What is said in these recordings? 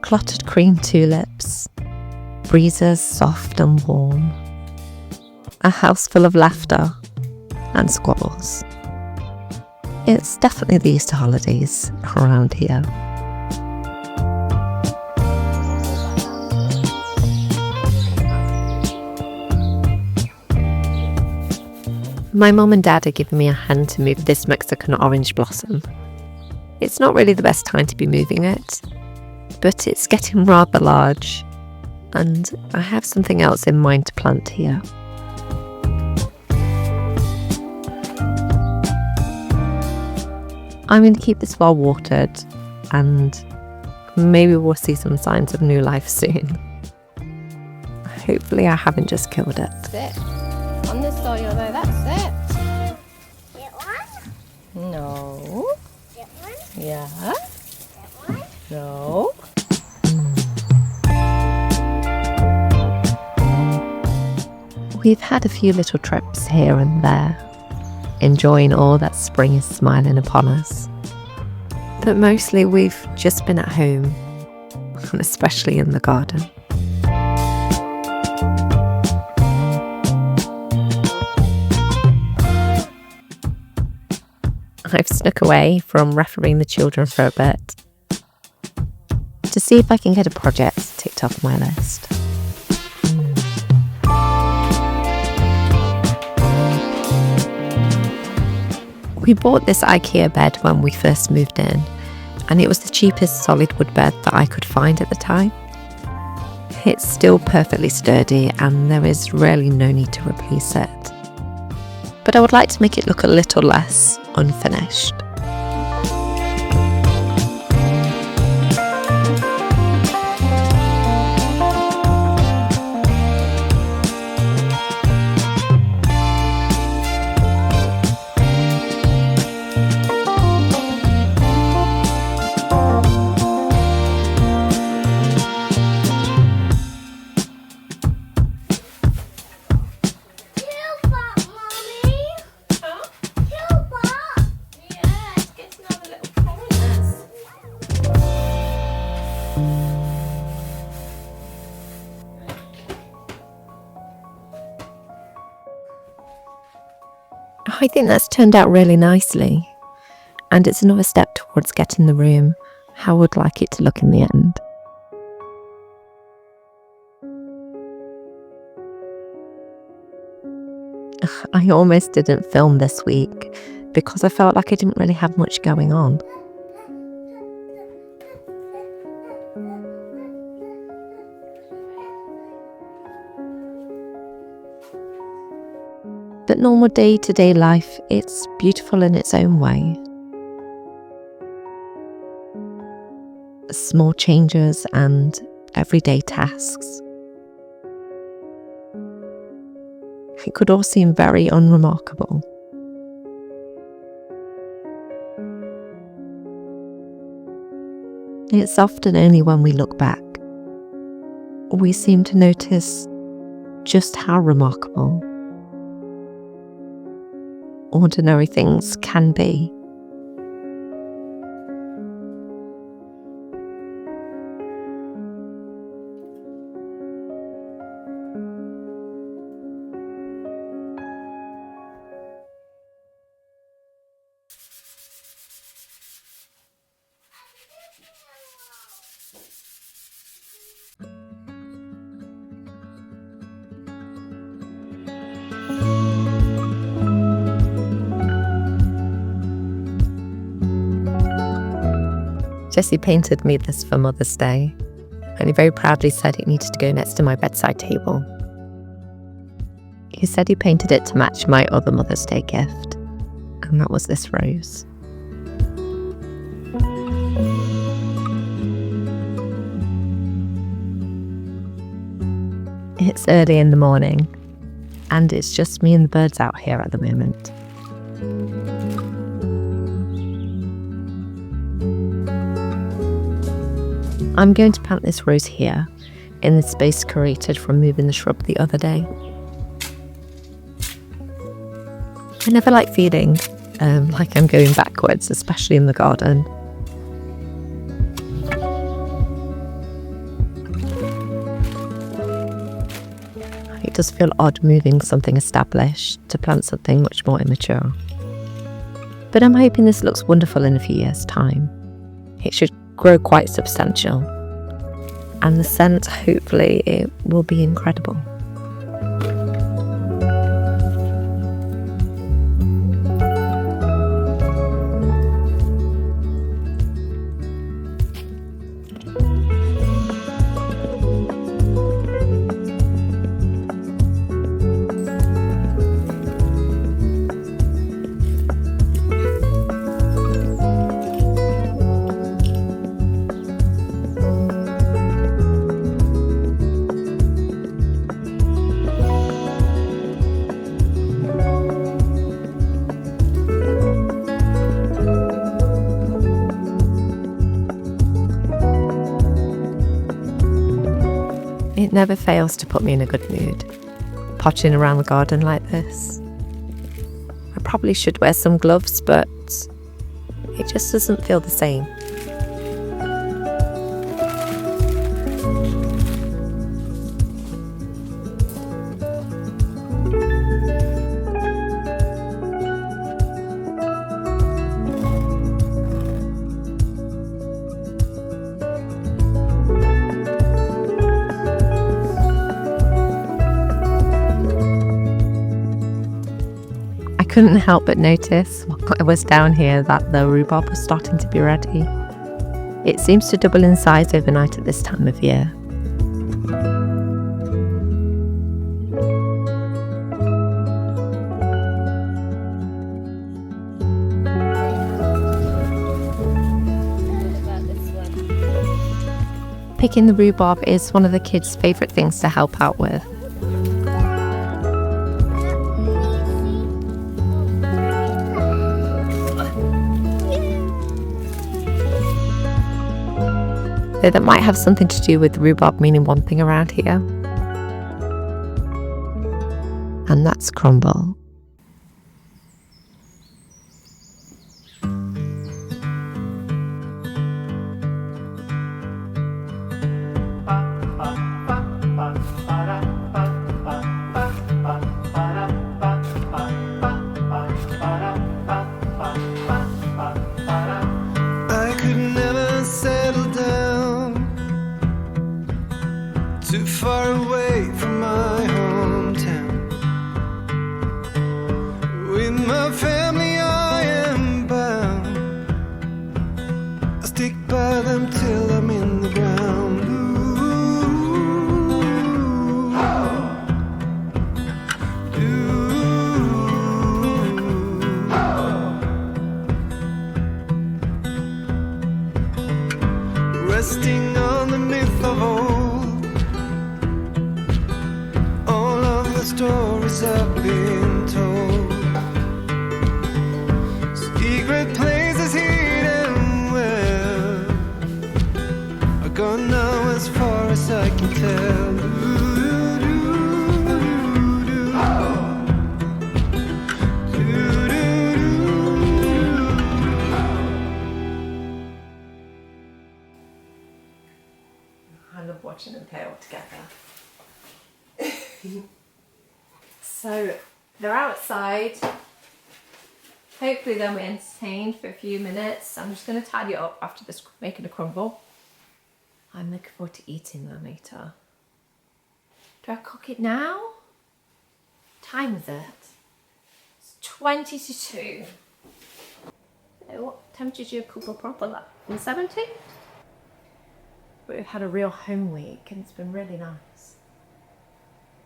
clotted cream tulips, breezes soft and warm, a house full of laughter and squabbles. It's definitely the Easter holidays around here. My mum and dad are giving me a hand to move this Mexican orange blossom. It's not really the best time to be moving it, but it's getting rather large, and I have something else in mind to plant here. I'm going to keep this well watered, and maybe we'll see some signs of new life soon. Hopefully I haven't just killed it. That's it. On the soil though, that's it. Get one? No. Get one? Yeah. Get one? No. We've had a few little trips here and there, enjoying all that spring is smiling upon us. But mostly we've just been at home, and especially in the garden. I've snuck away from refereeing the children for a bit to see if I can get a project ticked off my list. We bought this IKEA bed when we first moved in, and it was the cheapest solid wood bed that I could find at the time. It's still perfectly sturdy and there is really no need to replace it. But I would like to make it look a little less unfinished. I think that's turned out really nicely, and it's another step towards getting the room how I would like it to look in the end. I almost didn't film this week because I felt like I didn't really have much going on. But normal day-to-day life, it's beautiful in its own way. Small changes and everyday tasks. It could all seem very unremarkable. It's often only when we look back we seem to notice just how remarkable ordinary things can be. Jesse painted me this for Mother's Day, and he very proudly said it needed to go next to my bedside table. He said he painted it to match my other Mother's Day gift, and that was this rose. It's early in the morning, and it's just me and the birds out here at the moment. I'm going to plant this rose here, in the space created from moving the shrub the other day. I never like feeling like I'm going backwards, especially in the garden. does feel odd moving something established to plant something much more immature. But I'm hoping this looks wonderful in a few years' time. It should grow quite substantial. And the scent, hopefully, it will be incredible. It never fails to put me in a good mood, potting around the garden like this. I probably should wear some gloves, but it just doesn't feel the same. I couldn't help but notice while I was down here that the rhubarb was starting to be ready. It seems to double in size overnight at this time of year. What about this one? Picking the rhubarb is one of the kids' favourite things to help out with. Though that might have something to do with rhubarb meaning one thing around here. And that's crumble. I could never settle down too far away from my hometown. With my family I am bound. I stick by them till I'm in the ground. Resting on the myth of old, all of the stories I've been told. Secret places hidden well are gone now as far as I can tell. I love watching them play all together. So they're outside. Hopefully they'll be entertained for a few minutes. I'm just going to tidy it up after this making a crumble. I'm looking forward to eating that later. Do I cook it now? What time is it? It's 20 to 2. So what temperature did you cook a crumble at? 70? But we've had a real home week and it's been really nice.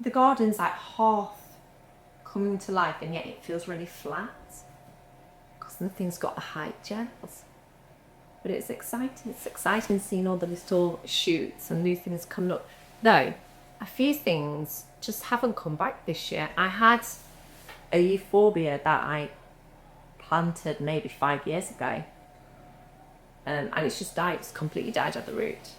The garden's like half coming to life and yet it feels really flat because nothing's got the height yet. But it's exciting. It's exciting seeing all the little shoots and new things coming up. Though, a few things just haven't come back this year. I had a euphorbia that I planted maybe 5 years ago. And it's just died. It's completely died at the root.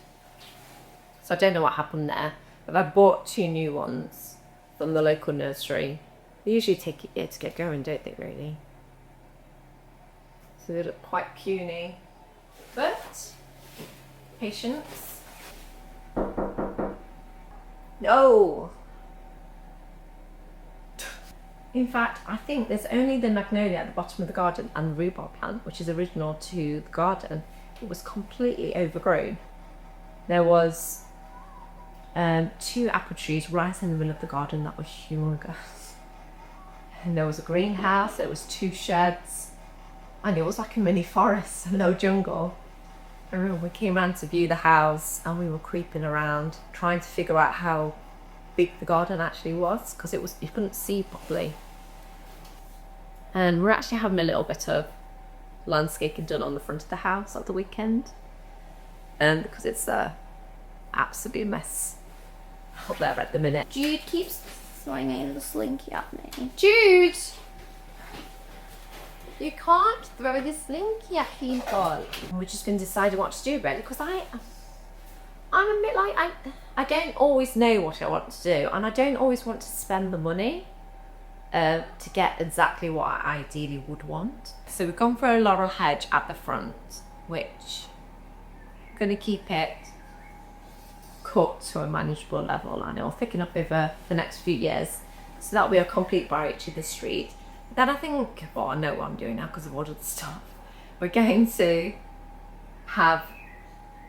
So I don't know what happened there, but I bought 2 new ones from the local nursery. They usually take a year to get going, don't they, really? So they look quite puny, but patience. No! In fact, I think there's only the magnolia at the bottom of the garden and the rhubarb plant, which is original to the garden. It was completely overgrown. There was 2 apple trees right in the middle of the garden that were humongous. And there was a greenhouse, there was 2 sheds, and it was like a mini forest, a low jungle. I remember we came around to view the house and we were creeping around trying to figure out how big the garden actually was, because it was, you couldn't see properly. And we're actually having a little bit of landscaping done on the front of the house at the weekend, and because it's a absolute mess up there at the minute. Jude keeps throwing the slinky at me. Jude, you can't throw the slinky at people. We're just going to decide what to do, really, because I'm a bit like, I don't always know what I want to do, and I don't always want to spend the money to get exactly what I ideally would want. So we've gone for a laurel hedge at the front, which I'm going to keep it cut to a manageable level, and it'll thicken up over the next few years. So that'll be a complete barrier to the street. Then I think, well, I know what I'm doing now because I've ordered the stuff. We're going to have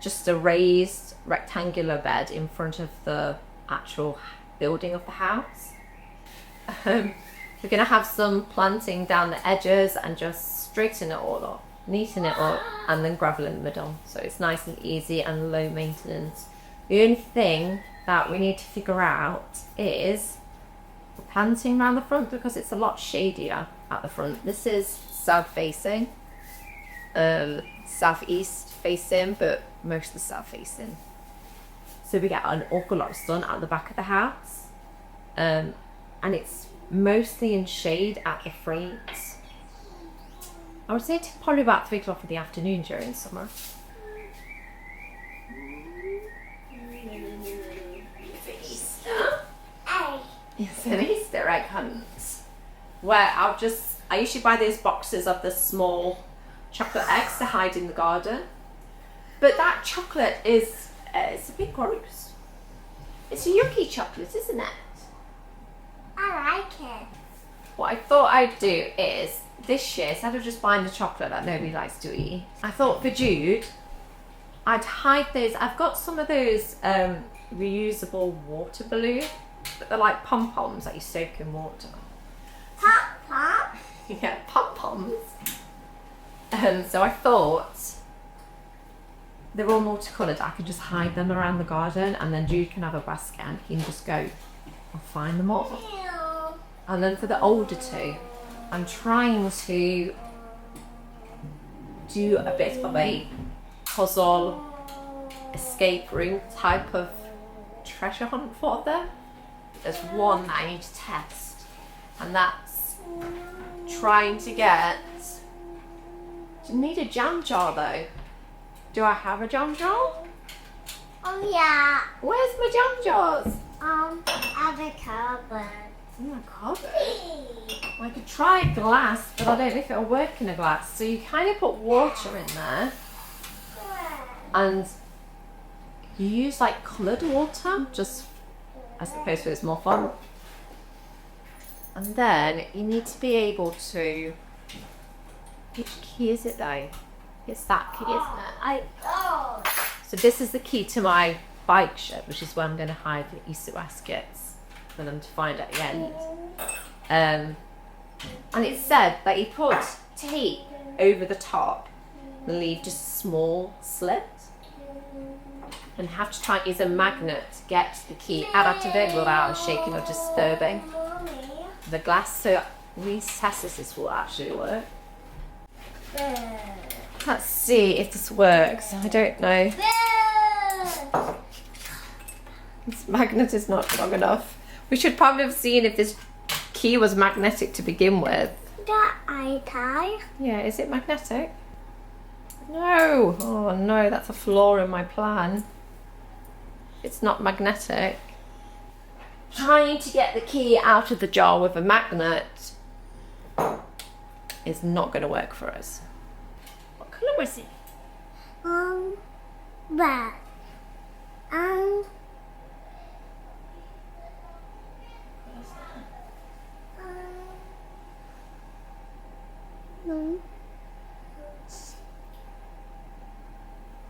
just a raised rectangular bed in front of the actual building of the house. We're going to have some planting down the edges and just straighten it all up, neaten it up, and then gravel in the middle. So it's nice and easy and low maintenance. The only thing that we need to figure out is the planting around the front, because it's a lot shadier at the front. This is south facing, southeast facing, but most of the south facing. So we get an awful lot of sun at the back of the house, and it's mostly in shade at the front. I would say it's probably about 3 o'clock in the afternoon during summer. It's an Easter egg hunt where I usually buy those boxes of the small chocolate eggs to hide in the garden, but that chocolate is it's a bit gross. It's a yucky chocolate, isn't it? I like it. What I thought I'd do is, this year, instead of just buying the chocolate that nobody likes to eat, I thought for Jude, I'd hide those. I've got some of those reusable water balloons, but they're like pom-poms that you soak in water. Pop. Yeah, pom-poms. So I thought they're all multicoloured. I could just hide them around the garden, and then Jude can have a basket and he can just go and find them all. And then for the older 2, I'm trying to do a bit of a puzzle escape room type of treasure hunt for them. There's one that I need to test, and that's trying to get... Do you need a jam jar though? Do I have a jam jar? Oh yeah. Where's my jam jars? At the cupboard. In my cupboard? I could try glass, but I don't know if it'll work in a glass. So you kind of put water in there, and you use like coloured water, just I suppose it's more fun. And then you need to be able to... Which key is it though? It's that key, isn't it? So this is the key to my bike shed, which is where I'm going to hide the Easter baskets for them to find at the end. And it said that you put tape over the top and leave just a small slit, and have to try and use a magnet to get the key out of it without shaking or disturbing the glass. So we test this will actually work. Let's see if this works. I don't know. This magnet is not strong enough. We should probably have seen if this key was magnetic to begin with. That I tie. Yeah, is it magnetic? No. Oh no, that's a flaw in my plan. It's not magnetic. Trying to get the key out of the jar with a magnet is not going to work for us. What colour was it? Red.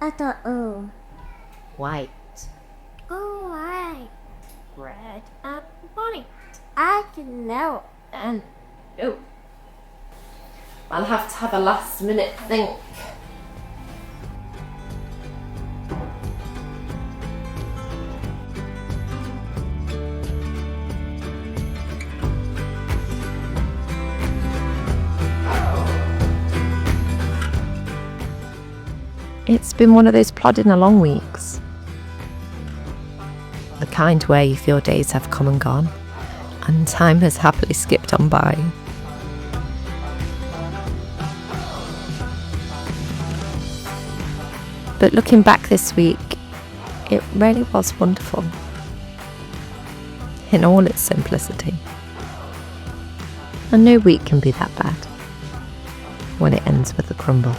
I thought, oh. White. Oh, right. Red and white. I can know. And oh, I'll have to have a last minute think. It's been one of those plodding along weeks. The kind where you feel days have come and gone, and time has happily skipped on by. But looking back this week, it really was wonderful. In all its simplicity. And no week can be that bad when it ends with a crumble.